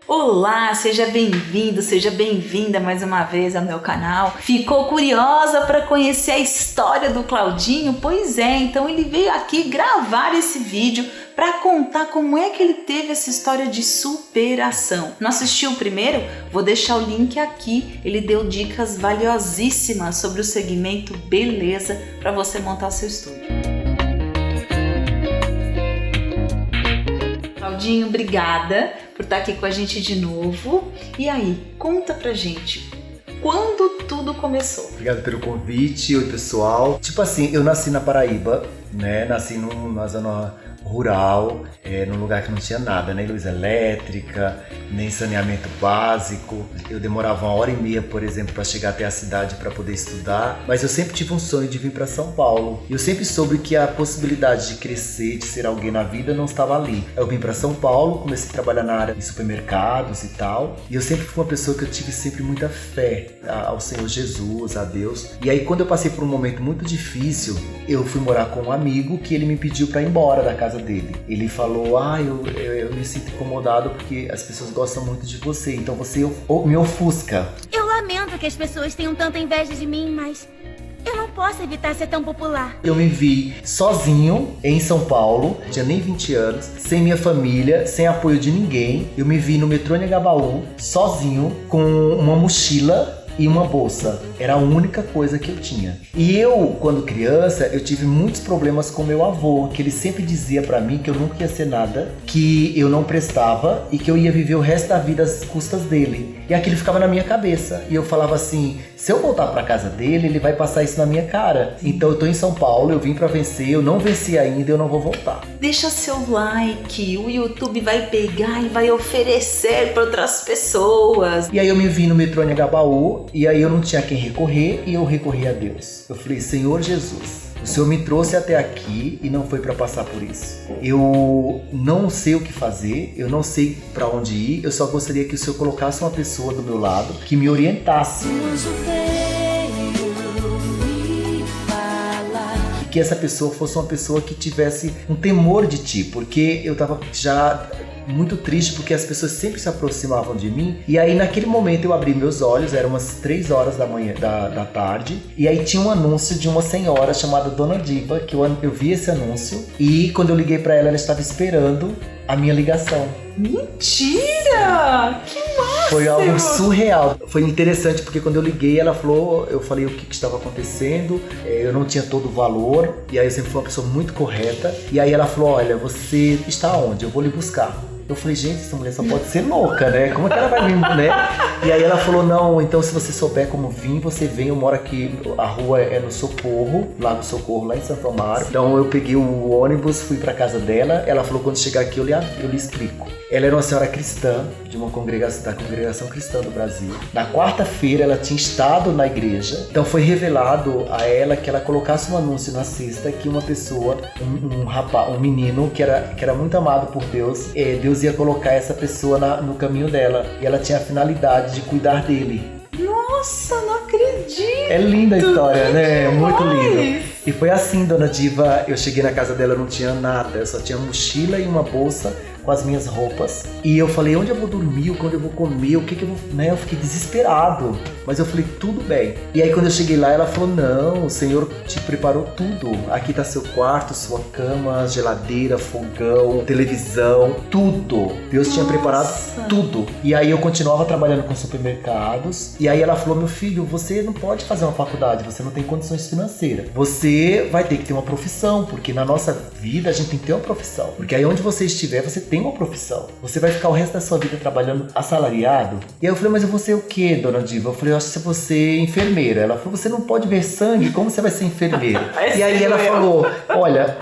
Olá, seja bem-vindo, seja bem-vinda mais uma vez ao meu canal. Ficou curiosa para conhecer a história do Claudinho? Pois é, então ele veio aqui gravar esse vídeo para contar como é que ele teve essa história de superação. Não assistiu o primeiro? Vou deixar o link aqui. Ele deu dicas valiosíssimas sobre o segmento beleza para você montar seu estúdio. Claudinho, obrigada por estar aqui com a gente de novo. E aí, conta pra gente, quando tudo começou? Obrigado pelo convite. Oi, pessoal. Tipo assim, eu nasci na Paraíba, né? Nasci numa zona rural, num lugar que não tinha nada, nem luz elétrica, nem saneamento básico. Eu demorava 1h30, por exemplo, para chegar até a cidade para poder estudar. Mas eu sempre tive um sonho de vir para São Paulo. Eu sempre soube que a possibilidade de crescer, de ser alguém na vida, não estava ali. Eu vim para São Paulo, comecei a trabalhar na área de supermercados e tal. E eu sempre fui uma pessoa que eu tive sempre muita fé ao Senhor Jesus, a Deus. E aí, quando eu passei por um momento muito difícil, eu fui morar com um amigo que ele me pediu para ir embora da casa dele. Ele falou, eu me sinto incomodado porque as pessoas gostam muito de você, então você me ofusca. Eu lamento que as pessoas tenham tanta inveja de mim, mas eu não posso evitar ser tão popular. Eu me vi sozinho em São Paulo, tinha nem 20 anos, sem minha família, sem apoio de ninguém. Eu me vi no metrô Anhangabaú, sozinho, com uma mochila e uma bolsa. Era a única coisa que eu tinha. E eu, quando criança, eu tive muitos problemas com meu avô, que ele sempre dizia pra mim que eu nunca ia ser nada, que eu não prestava e que eu ia viver o resto da vida às custas dele. E aquilo ficava na minha cabeça. E eu falava assim, se eu voltar pra casa dele, ele vai passar isso na minha cara. Então eu tô em São Paulo, eu vim pra vencer, eu não venci ainda, eu não vou voltar. Deixa seu like, o YouTube vai pegar e vai oferecer para outras pessoas. E aí eu me vi no metrô Anhangabaú, e aí eu não tinha quem recorrer, e eu recorri a Deus. Eu falei, Senhor Jesus, o Senhor me trouxe até aqui e não foi para passar por isso. Eu não sei o que fazer, eu não sei para onde ir, eu só gostaria que o Senhor colocasse uma pessoa do meu lado que me orientasse. E que essa pessoa fosse uma pessoa que tivesse um temor de ti, porque eu tava já muito triste porque as pessoas sempre se aproximavam de mim. E aí naquele momento eu abri meus olhos, eram umas 3 horas da tarde, e aí tinha um anúncio de uma senhora chamada Dona Diva, que eu vi esse anúncio, e quando eu liguei pra ela, ela estava esperando a minha ligação. Mentira! Que massa! Foi algo surreal. Foi interessante porque quando eu liguei, ela falou, eu falei o que estava acontecendo, eu não tinha todo o valor, e aí eu sempre fui uma pessoa muito correta, e aí ela falou, olha, você está onde? Eu vou lhe buscar. Eu falei, gente, essa mulher só pode ser louca, né? Como é que ela vai vir, né? E aí ela falou, não, então se você souber como vir, você vem, eu moro aqui, a rua é no Socorro, lá no Socorro, lá em Santo Amaro. Então eu peguei o ônibus, fui pra casa dela, ela falou, quando chegar aqui eu lhe explico. Ela era uma senhora cristã, de uma congregação, da Congregação Cristã do Brasil. Na quarta-feira ela tinha estado na igreja, então foi revelado a ela que ela colocasse um anúncio na cesta que uma pessoa, um rapaz, um menino que era muito amado por Deus, Deus ia colocar essa pessoa no caminho dela, e ela tinha a finalidade de cuidar dele. Nossa, não acredito! É linda a história, né? Muito demais. linda. E foi assim, Dona Diva, eu cheguei na casa dela, eu não tinha nada, eu só tinha mochila e uma bolsa com as minhas roupas. E eu falei, onde eu vou dormir, onde eu vou comer, o que eu vou... Né? Eu fiquei desesperado. Mas eu falei, tudo bem. E aí quando eu cheguei lá, ela falou, não, o Senhor te preparou tudo. Aqui tá seu quarto, sua cama, geladeira, fogão, televisão, tudo. Deus tinha preparado tudo. E aí eu continuava trabalhando com supermercados. E aí ela falou, meu filho, você não pode fazer uma faculdade, você não tem condições financeiras. Você vai ter que ter uma profissão, porque na nossa vida a gente tem que ter uma profissão. Porque aí onde você estiver, você tem uma profissão. Você vai ficar o resto da sua vida trabalhando assalariado? E aí eu falei, mas eu vou ser o quê, Dona Diva? Eu falei, eu acho que você é enfermeira. Ela falou, você não pode ver sangue, como você vai ser enfermeira? E aí ela falou, olha,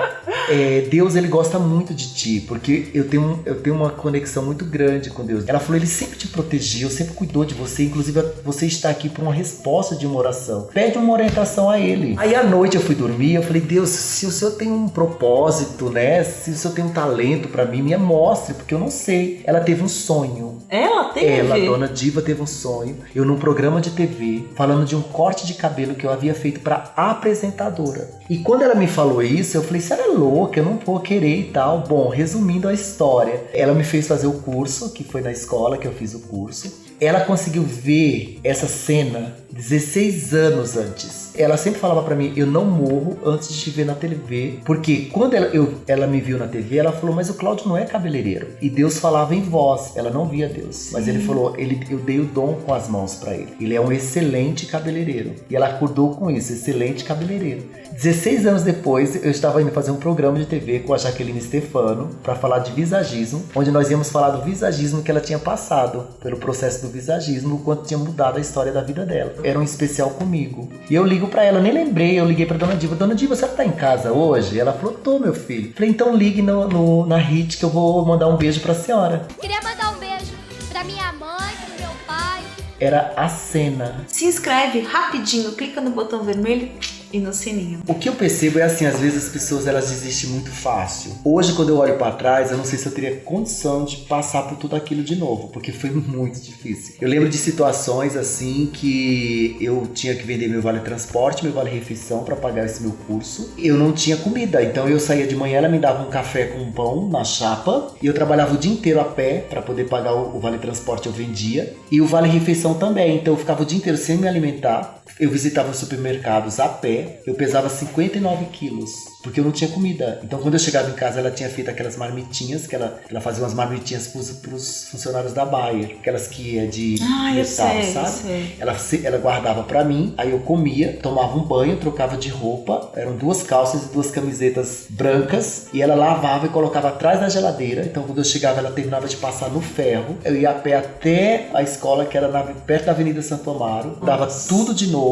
Deus ele gosta muito de ti, porque eu tenho uma conexão muito grande com Deus. Ela falou, ele sempre te protegeu, sempre cuidou de você, inclusive você está aqui por uma resposta de uma oração. Pede uma orientação a ele. Aí à noite eu fui dormir, eu falei, Deus, se o Senhor tem um propósito, né? Se o Senhor tem um talento pra mim, me mostre, porque eu não sei. Ela teve um sonho. Ela teve? Ela, Dona Diva, teve um sonho. Eu num programa de TV, falando de um corte de cabelo que eu havia feito pra apresentadora. E quando ela me falou isso, eu falei, você é louca? louca, eu não vou querer e tal. Bom, resumindo a história, ela me fez fazer o curso, que foi na escola que eu fiz o curso. Ela conseguiu ver essa cena 16 anos antes. Ela sempre falava pra mim, eu não morro antes de te ver na TV. Porque quando ela me viu na TV, ela falou, mas o Cláudio não é cabeleireiro. E Deus falava em voz, ela não via Deus. Sim. Mas ele falou, eu dei o dom com as mãos pra ele. Ele é um excelente cabeleireiro. E ela acordou com isso, excelente cabeleireiro. 16 anos depois, eu estava indo fazer um programa de TV com a Jaqueline Stefano pra falar de visagismo, onde nós íamos falar do visagismo que ela tinha passado, pelo processo do visagismo, o quanto tinha mudado a história da vida dela. Era um especial comigo. E eu ligo pra ela, eu nem lembrei, eu liguei pra Dona Diva. Dona Diva, você tá em casa hoje? Ela falou, tô, meu filho. Falei, então ligue na Hit que eu vou mandar um beijo pra senhora. Queria mandar um beijo pra minha mãe, pro meu pai. Era a cena. Se inscreve rapidinho, clica no botão vermelho e no sininho. O que eu percebo é assim, às vezes as pessoas elas desistem muito fácil. Hoje, quando eu olho pra trás, eu não sei se eu teria condição de passar por tudo aquilo de novo, porque foi muito difícil. Eu lembro de situações assim que eu tinha que vender meu vale transporte, meu vale refeição para pagar esse meu curso. Eu não tinha comida, então eu saía de manhã, ela me dava um café com um pão na chapa e eu trabalhava o dia inteiro a pé para poder pagar o vale transporte, eu vendia, e o vale refeição também. Então eu ficava o dia inteiro sem me alimentar. Eu visitava os supermercados a pé, eu pesava 59 quilos, porque eu não tinha comida. Então quando eu chegava em casa, ela tinha feito aquelas marmitinhas, que ela fazia umas marmitinhas pros funcionários da Bayer, aquelas que é de metal, sabe? Ela guardava pra mim, aí eu comia, tomava um banho, trocava de roupa, eram 2 calças e 2 camisetas brancas, e ela lavava e colocava atrás da geladeira. Então quando eu chegava, ela terminava de passar no ferro, eu ia a pé até a escola, que era perto da Avenida Santo Amaro, dava tudo de novo.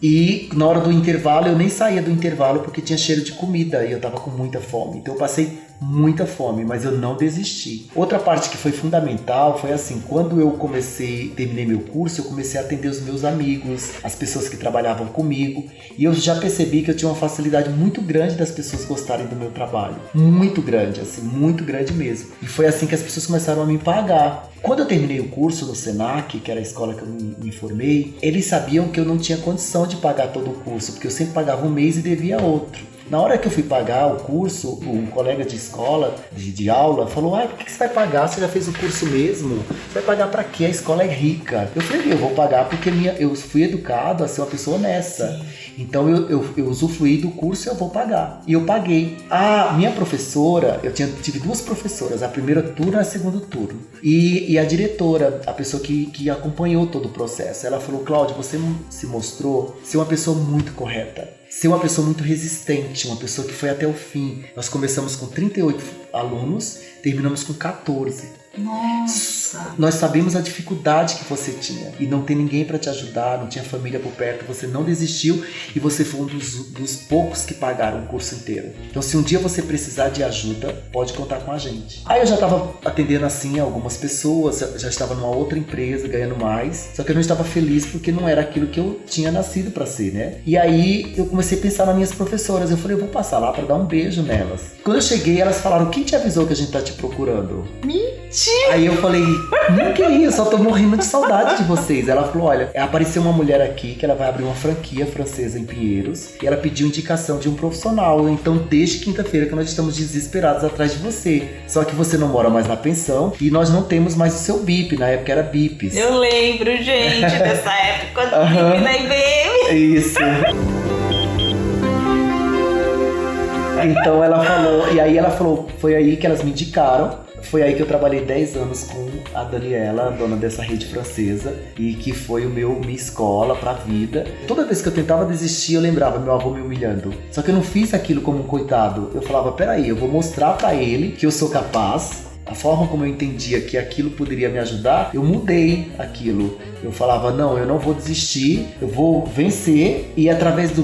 E na hora do intervalo, eu nem saía do intervalo porque tinha cheiro de comida e eu tava com muita fome. Então eu passei muita fome, mas eu não desisti. Outra parte que foi fundamental foi assim, quando eu terminei meu curso, eu comecei a atender os meus amigos, as pessoas que trabalhavam comigo, e eu já percebi que eu tinha uma facilidade muito grande das pessoas gostarem do meu trabalho. Muito grande, assim, muito grande mesmo. E foi assim que as pessoas começaram a me pagar. Quando eu terminei o curso no Senac, que era a escola que eu me formei, eles sabiam que eu não tinha condição de pagar todo o curso, porque eu sempre pagava um mês e devia outro. Na hora que eu fui pagar o curso, um colega de escola, de aula, falou, por que você vai pagar? Você já fez o curso mesmo? Você vai pagar pra quê? A escola é rica. Eu falei, eu vou pagar porque eu fui educado a ser uma pessoa honesta. Sim. Então eu usufruí do curso e eu vou pagar. E eu paguei. A minha professora, tive 2 professoras, a primeira turno e a segunda turno. E a diretora, a pessoa que acompanhou todo o processo, ela falou, Cláudio, você se mostrou ser uma pessoa muito correta. Ser uma pessoa muito resistente, uma pessoa que foi até o fim. Nós começamos com 38 alunos, terminamos com 14. Nossa! Nós sabemos a dificuldade que você tinha e não tem ninguém para te ajudar, não tinha família por perto, você não desistiu e você foi um dos poucos que pagaram o curso inteiro. Então se um dia você precisar de ajuda, pode contar com a gente. Aí eu já estava atendendo assim algumas pessoas, já estava numa outra empresa ganhando mais, só que eu não estava feliz porque não era aquilo que eu tinha nascido para ser, né? E aí eu comecei a pensar nas minhas professoras, eu falei, eu vou passar lá para dar um beijo nelas. Quando eu cheguei, elas falaram, quem te avisou que a gente tá te procurando? Aí eu falei, não queria, eu só tô morrendo de saudade de vocês. Ela falou, olha, apareceu uma mulher aqui que ela vai abrir uma franquia francesa em Pinheiros e ela pediu indicação de um profissional. Então desde quinta-feira que nós estamos desesperados atrás de você. Só que você não mora mais na pensão e nós não temos mais o seu BIP, na época era BIPs. Eu lembro, gente, dessa época do BIP da IBM. Isso. Então ela falou, e aí ela falou, foi aí que elas me indicaram. Foi aí que eu trabalhei 10 anos com a Daniela, a dona dessa rede francesa, e que foi minha escola pra vida. Toda vez que eu tentava desistir, eu lembrava meu avô me humilhando. Só que eu não fiz aquilo como um coitado. Eu falava, peraí, eu vou mostrar pra ele que eu sou capaz. A forma como eu entendia que aquilo poderia me ajudar, eu mudei aquilo. Eu falava, não, eu não vou desistir, eu vou vencer e através do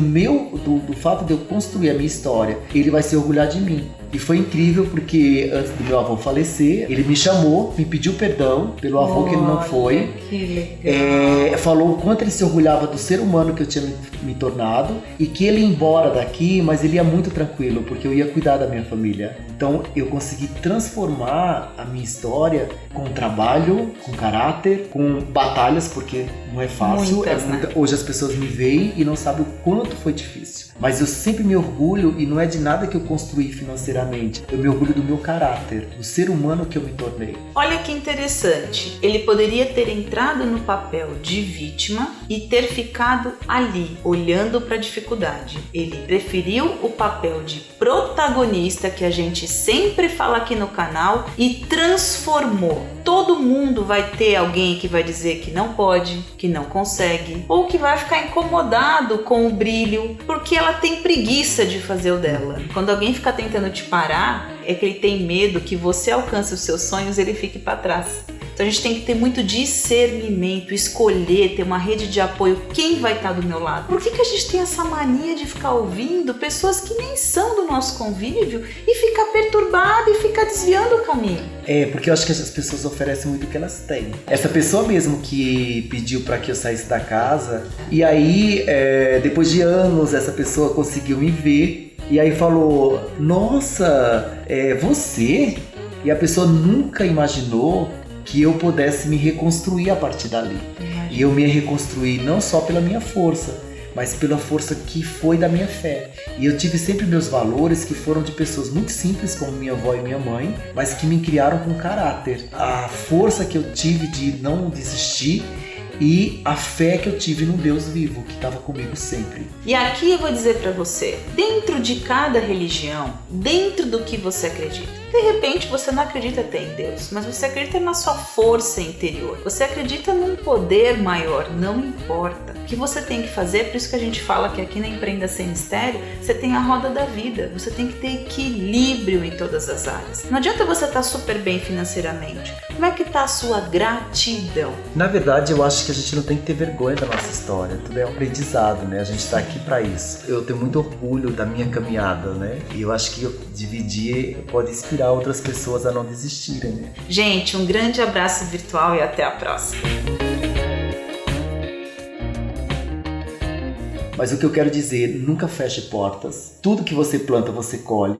fato de eu construir a minha história, ele vai se orgulhar de mim. E foi incrível porque antes do meu avô falecer, ele me chamou, me pediu perdão pelo avô que ele não foi. Que legal. Falou o quanto ele se orgulhava do ser humano que eu tinha me tornado e que ele ia embora daqui, mas ele ia muito tranquilo, porque eu ia cuidar da minha família. Então eu consegui transformar a minha história com trabalho, com caráter, com batalhas, porque não é fácil. Muitas, né? Hoje as pessoas me veem e não sabem o quanto foi difícil. Mas eu sempre me orgulho, e não é de nada que eu construí financeiramente. Eu me orgulho do meu caráter, do ser humano que eu me tornei. Olha que interessante. Ele poderia ter entrado no papel de vítima e ter ficado ali, olhando para a dificuldade. Ele preferiu o papel de protagonista, que a gente sempre fala aqui no canal, e transformou. Todo mundo vai ter alguém que vai dizer que não pode, que não consegue, ou que vai ficar incomodado com o brilho, porque ela tem preguiça de fazer o dela. Quando alguém fica tentando te parar, é que ele tem medo que você alcance os seus sonhos e ele fique para trás. Então a gente tem que ter muito discernimento, escolher, ter uma rede de apoio. Quem vai estar do meu lado? Por que a gente tem essa mania de ficar ouvindo pessoas que nem são do nosso convívio e ficar perturbado e ficar desviando o caminho? Porque eu acho que as pessoas oferecem muito o que elas têm. Essa pessoa mesmo que pediu para que eu saísse da casa, e aí depois de anos essa pessoa conseguiu me ver e aí falou: nossa, você? E a pessoa nunca imaginou que eu pudesse me reconstruir a partir dali. E eu me reconstruí não só pela minha força, mas pela força que foi da minha fé. E eu tive sempre meus valores, que foram de pessoas muito simples, como minha avó e minha mãe, mas que me criaram com caráter. A força que eu tive de não desistir e a fé que eu tive no Deus vivo, que estava comigo sempre. E aqui eu vou dizer para você, dentro de cada religião, dentro do que você acredita, de repente você não acredita até em Deus, mas você acredita na sua força interior, você acredita num poder maior, não importa. O que você tem que fazer, por isso que a gente fala que aqui na Empreenda Sem Mistério, você tem a roda da vida, você tem que ter equilíbrio em todas as áreas. Não adianta você estar super bem financeiramente, como é que está a sua gratidão? Na verdade, eu acho que a gente não tem que ter vergonha da nossa história, tudo é um aprendizado, né? A gente está aqui para isso. Eu tenho muito orgulho da minha caminhada, né? E eu acho que eu dividir pode inspirar outras pessoas a não desistirem, né? Gente, um grande abraço virtual e até a próxima. Mas o que eu quero dizer, nunca feche portas. Tudo que você planta, você colhe.